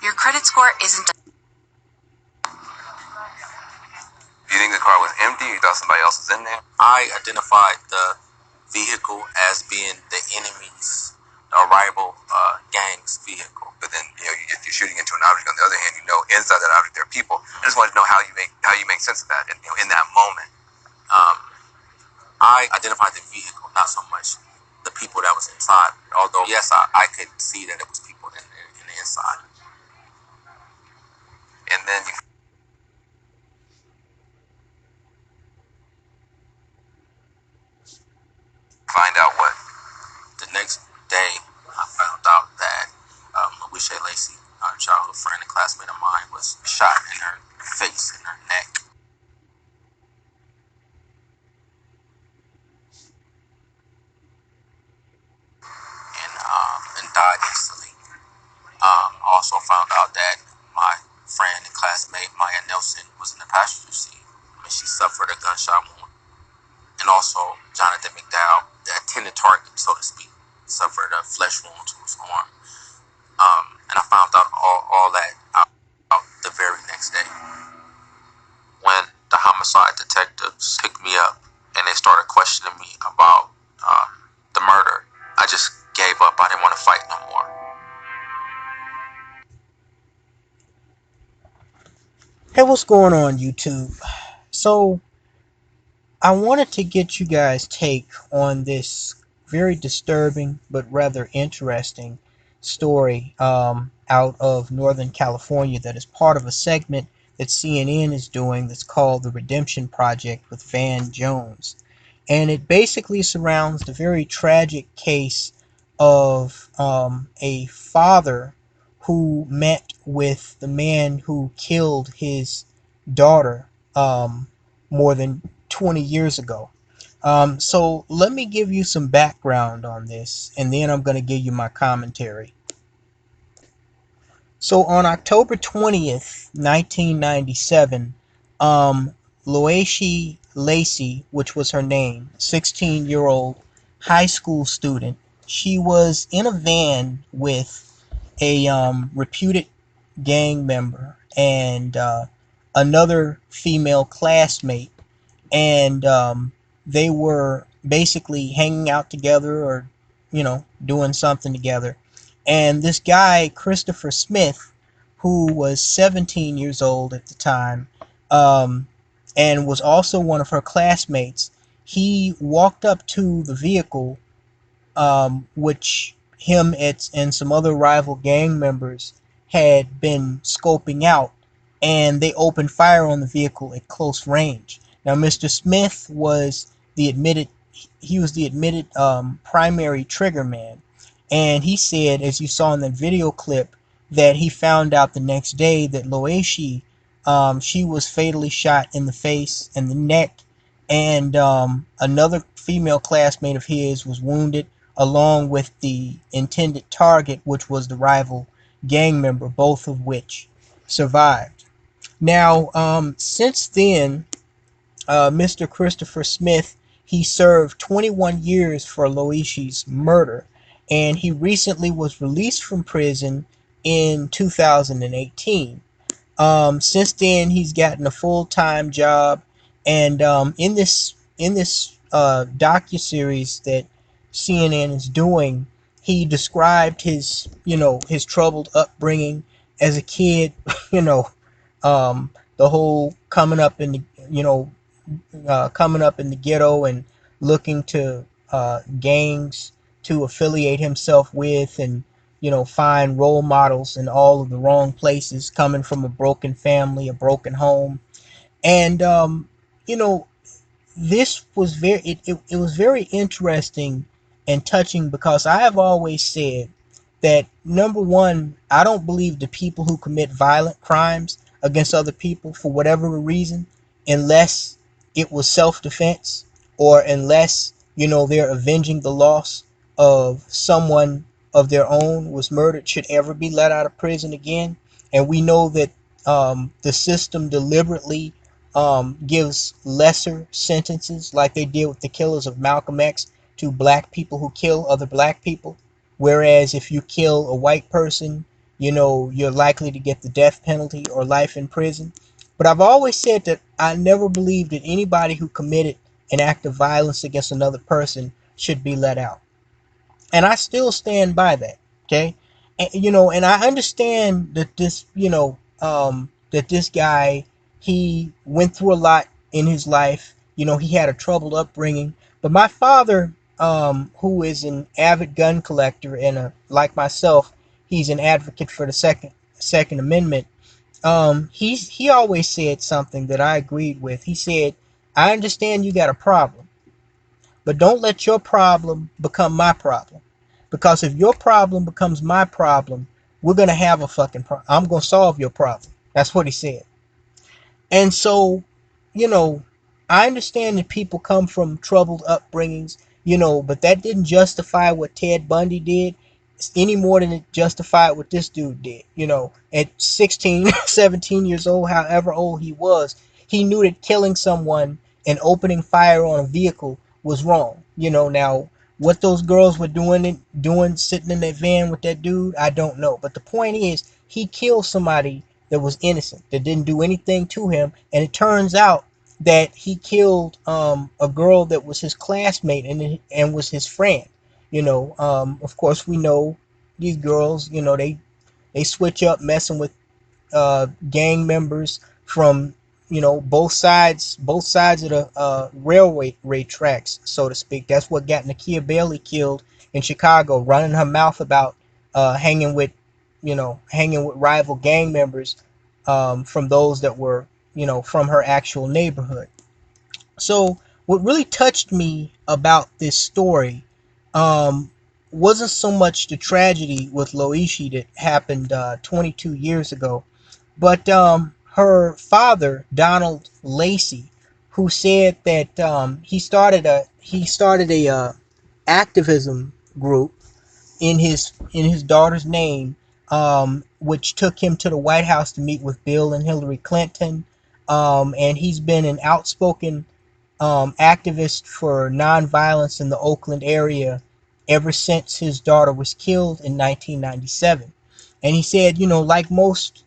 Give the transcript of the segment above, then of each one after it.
Your credit score isn't... Do you think the car was empty, or you thought somebody else was in there? I identified the vehicle as being the enemy's, the rival gang's vehicle. But then, if you're shooting into an object, on the other hand, inside that object there are people. I just wanted to know how you make sense of that, in that moment. I identified the vehicle, not so much the people that was inside. Although, yes, I could see that it was people in the inside. And then you find out what? The next day, I found out that Louise Lacey, a childhood friend and classmate of mine, was shot in her face and her neck. And died instantly. Also found out that my friend and classmate Maya Nelson was in the passenger seat, and she suffered a gunshot wound. And also Jonathan McDowell, the intended target, so to speak, suffered a flesh wound to his arm. And I found out all that out the very next day. When the homicide detectives picked me up and they started questioning me about the murder, I just gave up. I didn't want to fight no more. Hey, what's going on, YouTube? So, I wanted to get you guys' take on this very disturbing but rather interesting story out of Northern California that is part of a segment that CNN is doing that's called The Redemption Project with Van Jones. And it basically surrounds the very tragic case of a father who met with the man who killed his daughter more than 20 years ago. So let me give you some background on this, and then I'm going to give you my commentary. So on October 20th, 1997, Louise Lacey, which was her name, 16-year-old high school student, she was in a van with a reputed gang member and another female classmate, and they were basically hanging out together or doing something together. And this guy, Christopher Smith, who was 17 years old at the time, and was also one of her classmates, he walked up to the vehicle, which him and some other rival gang members had been scoping out, and they opened fire on the vehicle at close range. Now, Mr. Smith was the admitted primary trigger man, and he said, as you saw in that video clip, that he found out the next day that Loeshi, she was fatally shot in the face and the neck, and another female classmate of his was wounded, along with the intended target, which was the rival gang member, both of which survived. Now, since then, Mr. Christopher Smith, he served 21 years for Loeshi's murder, and he recently was released from prison in 2018. Since then, he's gotten a full-time job, and in this docuseries that CNN is doing, he described his troubled upbringing as a kid, the whole coming up in the ghetto and looking to gangs to affiliate himself with, and find role models in all of the wrong places, coming from a broken family, a broken home. And this was it was very interesting and touching, because I have always said that, number one, I don't believe the people who commit violent crimes against other people for whatever reason, unless it was self-defense, or unless they're avenging the loss of someone of their own was murdered, should ever be let out of prison again. And we know that the system deliberately gives lesser sentences, like they did with the killers of Malcolm X, to black people who kill other black people. Whereas if you kill a white person, you're likely to get the death penalty or life in prison. But I've always said that I never believed that anybody who committed an act of violence against another person should be let out. And I still stand by that. Okay, and I understand that that this guy, he went through a lot in his life. He had a troubled upbringing. But my father, who is an avid gun collector and like myself, he's an advocate for the Second Amendment. He always said something that I agreed with. He said, "I understand you got a problem, but don't let your problem become my problem. Because if your problem becomes my problem, we're going to have a fucking problem. I'm going to solve your problem." That's what he said. And so, you know, I understand that people come from troubled upbringings, but that didn't justify what Ted Bundy did any more than it justified what this dude did. At 16, 17 years old, however old he was, he knew that killing someone and opening fire on a vehicle was wrong. Now what those girls were doing sitting in that van with that dude, I don't know. But the point is, he killed somebody that was innocent, that didn't do anything to him, and it turns out that he killed a girl that was his classmate and was his friend. Of course, we know these girls. They switch up messing with gang members from both sides of the railway tracks, so to speak. That's what got Nakia Bailey killed in Chicago, running her mouth about hanging with rival gang members, from those that were from her actual neighborhood. So what really touched me about this story um, wasn't so much the tragedy with Loishi that happened 22 years ago, but her father, Donald Lacey, who said that he started a activism group in his daughter's name, which took him to the White House to meet with Bill and Hillary Clinton, and he's been an outspoken activist for nonviolence in the Oakland area ever since his daughter was killed in 1997. And he said, like most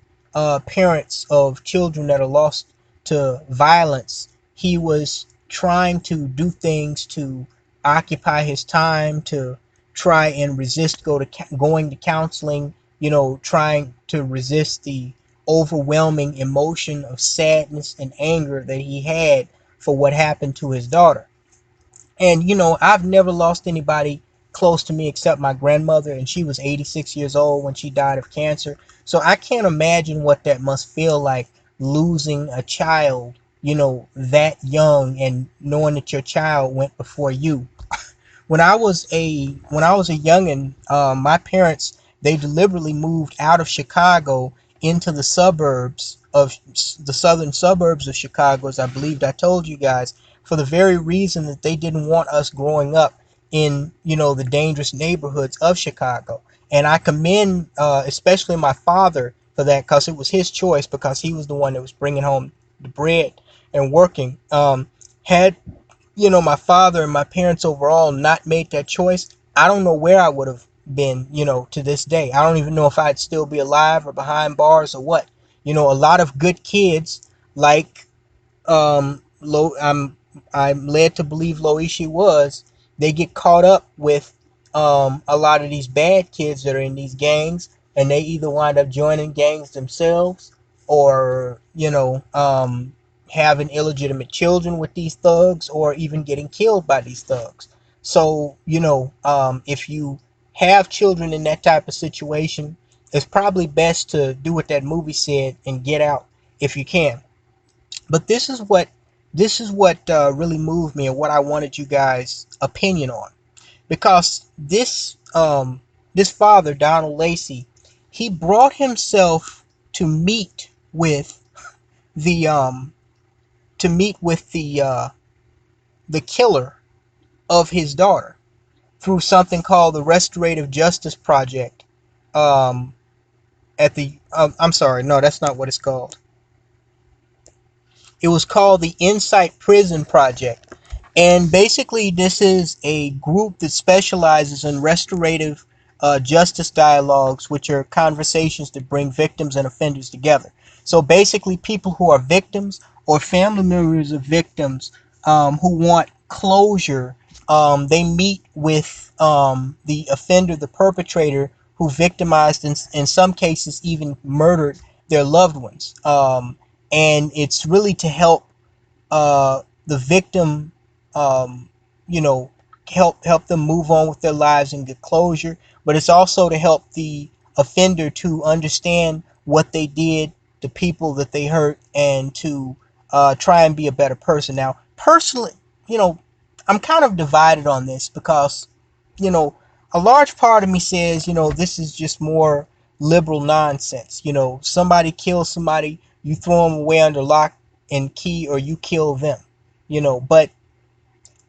parents of children that are lost to violence, he was trying to do things to occupy his time, to try and resist going to counseling, trying to resist the overwhelming emotion of sadness and anger that he had for what happened to his daughter. And I've never lost anybody close to me except my grandmother, and she was 86 years old when she died of cancer. So I can't imagine what that must feel like, losing a child, that young, and knowing that your child went before you. When I was a youngin, my parents, they deliberately moved out of Chicago into the southern suburbs of Chicago, as I believed I told you guys, for the very reason that they didn't want us growing up in the dangerous neighborhoods of Chicago. And I commend especially my father for that, because it was his choice, because he was the one that was bringing home the bread and working. Had my father and my parents overall not made that choice, I don't know where I would have been, to this day. I don't even know if I'd still be alive or behind bars or what. A lot of good kids, like I'm led to believe Loishi was, they get caught up with a lot of these bad kids that are in these gangs, and they either wind up joining gangs themselves, or having illegitimate children with these thugs, or even getting killed by these thugs. So if you have children in that type of situation, it's probably best to do what that movie said and get out if you can. But this is what really moved me, and what I wanted you guys' opinion on, because this father, Donald Lacey, he brought himself to meet with the the killer of his daughter through something called the Restorative Justice Project. Um, at the I'm sorry, no, that's not what it's called. It was called the Insight Prison Project. And basically, this is a group that specializes in restorative justice dialogues, which are conversations that bring victims and offenders together. So basically, people who are victims or family members of victims who want closure, they meet with the offender, the perpetrator, who victimized and in some cases even murdered their loved ones. And it's really to help the victim, um, you know, help them move on with their lives and get closure. But it's also to help the offender to understand what they did, the people that they hurt, and to try and be a better person. Now, personally, you know, I'm kind of divided on this because, you know, a large part of me says, you know, this is just more liberal nonsense. You know, somebody kills somebody, you throw them away under lock and key, or you kill them. You know, but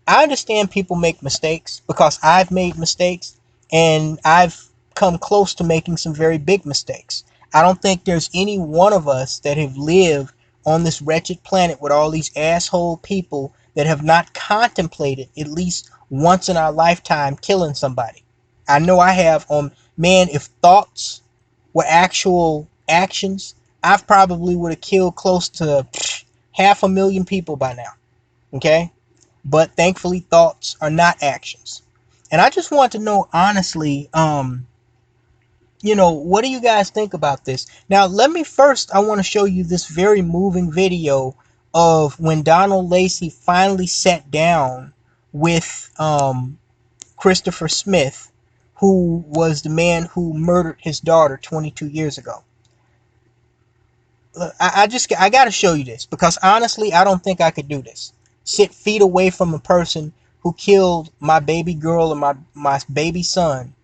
I understand people make mistakes because I've made mistakes and I've come close to making some very big mistakes. I don't think there's any one of us that have lived on this wretched planet with all these asshole people that have not contemplated at least once in our lifetime killing somebody. I know I have. Man, if thoughts were actual actions, I've probably would have killed close to 500,000 people by now. Okay? But thankfully thoughts are not actions. And I just want to know honestly, you know, what do you guys think about this? Now, let me first, I want to show you this very moving video of when Donald Lacey finally sat down with Christopher Smith, who was the man who murdered his daughter 22 years ago. I got to show you this because honestly, I don't think I could do this. Sit feet away from a person who killed my baby girl and my baby son,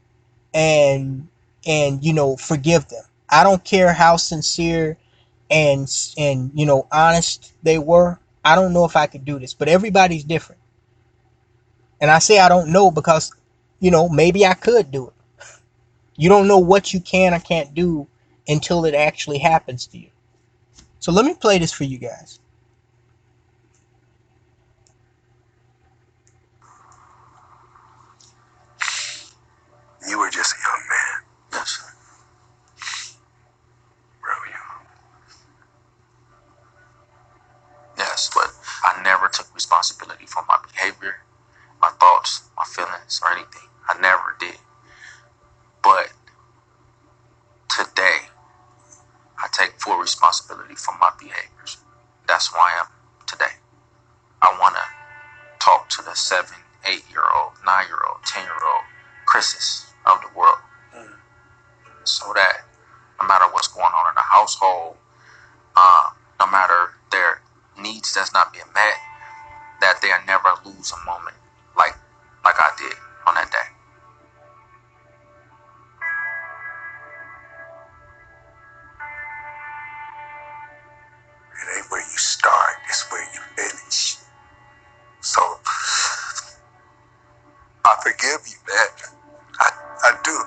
and you know, forgive them. I don't care how sincere and you know, honest they were. I don't know if I could do this, but everybody's different. And I say I don't know because, you know, maybe I could do it. You don't know what you can or can't do until it actually happens to you. So let me play this for you guys. You were just a young man. Yes, sir. Real young. Yes, but I never took responsibility for my behavior, my thoughts, my feelings, or anything. I never did. But today, I take full responsibility for my behaviors. That's why I am today. I want to talk to the 7, 8-year-old, 9-year-old, 10-year-old Chris's of the world, so that no matter what's going on in the household, no matter their needs that's not being met, that they'll never lose a moment like I did on that day. It ain't where you start, it's where you finish. So, I forgive you, man. I do.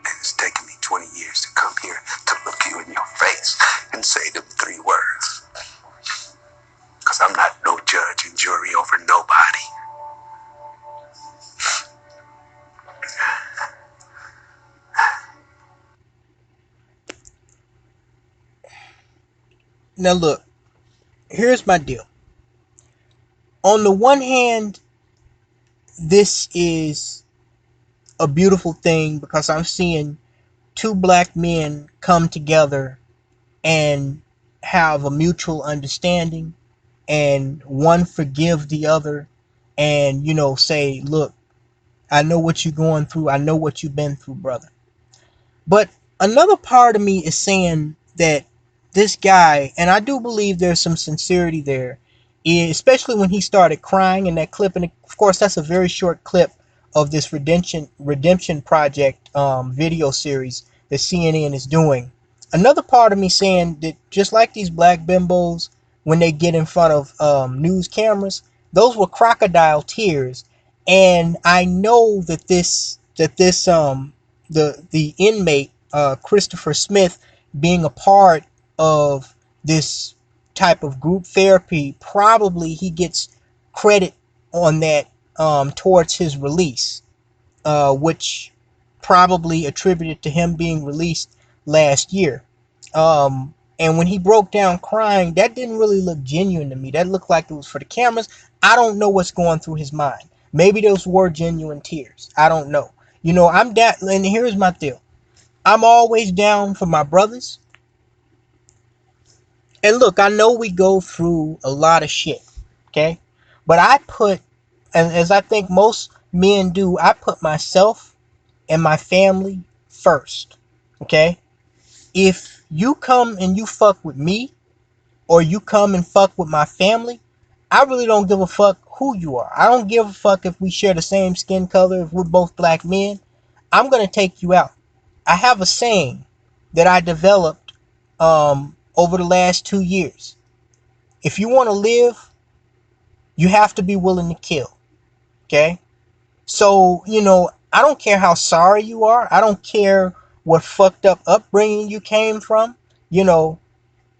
And it's taken me 20 years to come here to look you in your face and say them 3 words. Because I'm not no judge and jury over nobody. Now look, here's my deal. On the one hand, this is a beautiful thing because I'm seeing 2 black men come together and have a mutual understanding, and one forgive the other, and you know, say, look, I know what you're going through, I know what you've been through, brother. But another part of me is saying that this guy, and I do believe there's some sincerity there, especially when he started crying in that clip. And of course, that's a very short clip of this Redemption Project video series that CNN is doing. Another part of me saying that just like these black bimbos, when they get in front of news cameras, those were crocodile tears. And I know that the inmate, Christopher Smith, being a part of this type of group therapy, probably he gets credit on that towards his release, which probably attributed to him being released last year. And when he broke down crying, that didn't really look genuine to me. That looked like it was for the cameras. I don't know what's going through his mind. Maybe those were genuine tears. I don't know. I'm down, and here's my deal. I'm always down for my brothers. And look, I know we go through a lot of shit, okay? But I put, and as I think most men do, I put myself and my family first, okay? If you come and you fuck with me, or you come and fuck with my family, I really don't give a fuck who you are. I don't give a fuck if we share the same skin color, if we're both black men. I'm gonna take you out. I have a saying that I developed over the last 2 years. If you want to live, you have to be willing to kill. Okay? So, I don't care how sorry you are. I don't care what fucked up upbringing you came from. You know,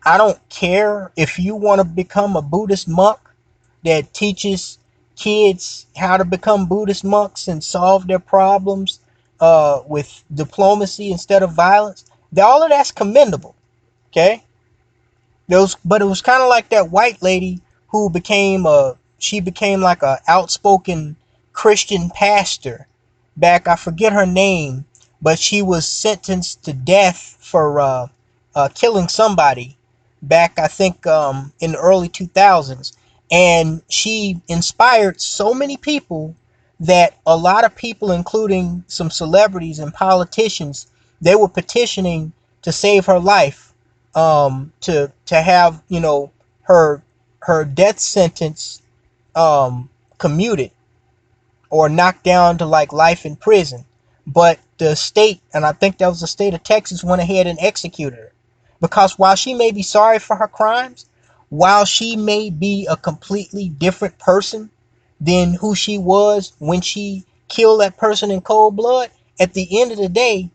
I don't care if you want to become a Buddhist monk that teaches kids how to become Buddhist monks and solve their problems with diplomacy instead of violence. All of that's commendable. Okay? But it was kind of like that white lady who became like a outspoken Christian pastor back. I forget her name, but she was sentenced to death for killing somebody back, I think, in the early 2000s. And she inspired so many people that a lot of people, including some celebrities and politicians, they were petitioning to save her life, to have her her death sentence commuted or knocked down to like life in prison. But the state, and I think that was the state of Texas, went ahead and executed her. Because while she may be sorry for her crimes, while she may be a completely different person than who she was when she killed that person in cold blood, at the end of the day,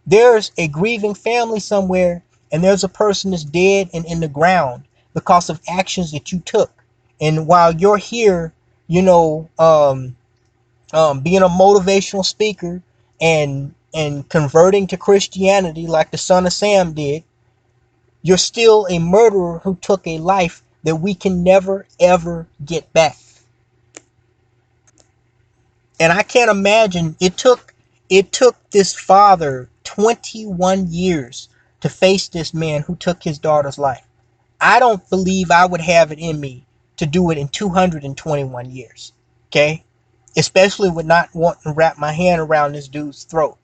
there's a grieving family somewhere, and there's a person that's dead and in the ground because of actions that you took. And while you're here, you know, being a motivational speaker and converting to Christianity like the son of Sam did, you're still a murderer who took a life that we can never ever get back. And I can't imagine it took this father 21 years to face this man who took his daughter's life. I don't believe I would have it in me to do it in 221 years. Okay? Especially with not wanting to wrap my hand around this dude's throat.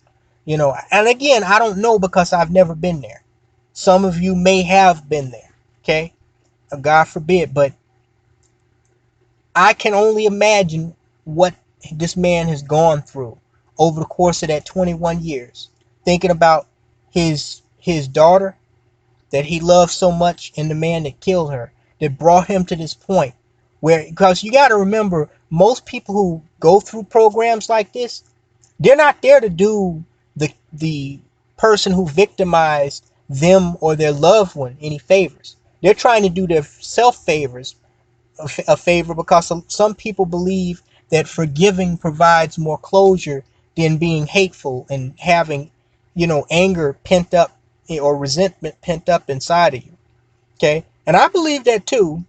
And again, I don't know because I've never been there. Some of you may have been there. Okay? God forbid, but I can only imagine what this man has gone through over the course of that 21 years. Thinking about his daughter that he loved so much and the man that killed her, that brought him to this point where, because you got to remember, most people who go through programs like this, they're not there to do the person who victimized them or their loved one any favors. They're trying to do their self favors a favor, because some people believe that forgiving provides more closure than being hateful and having, anger pent up, or resentment pent up inside of you. Okay, and I believe that too.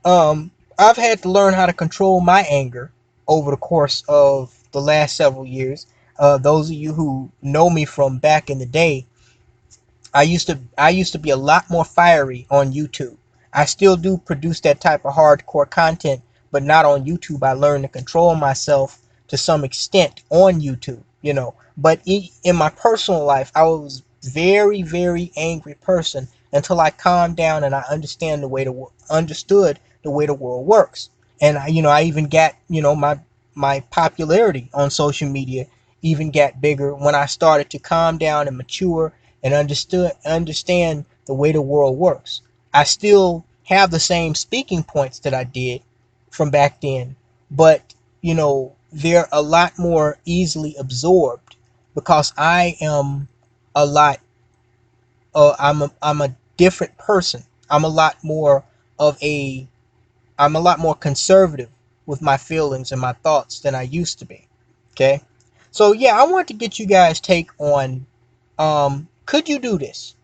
I've had to learn how to control my anger over the course of the last several years. Those of you who know me from back in the day, I used to be a lot more fiery on YouTube. I still do produce that type of hardcore content, but not on YouTube. I learned to control myself to some extent on YouTube. But in my personal life, I was very, very angry person until I calmed down and I understood the way the world works. And I even got, my popularity on social media even got bigger when I started to calm down and mature and understand the way the world works. I still have the same speaking points that I did from back then, but they're a lot more easily absorbed because I am a lot I'm a different person. I'm a lot more of a I'm a lot more conservative with my feelings and my thoughts than I used to be. Okay? So yeah, I want to get you guys' take on could you do this?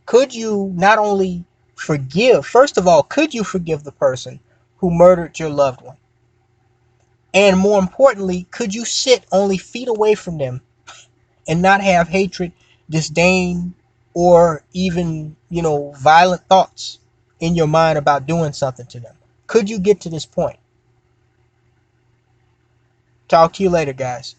Could you not only forgive, first of all, could you forgive the person who murdered your loved one? And more importantly, could you sit only feet away from them and not have hatred, disdain, or even, violent thoughts in your mind about doing something to them? Could you get to this point? Talk to you later, guys.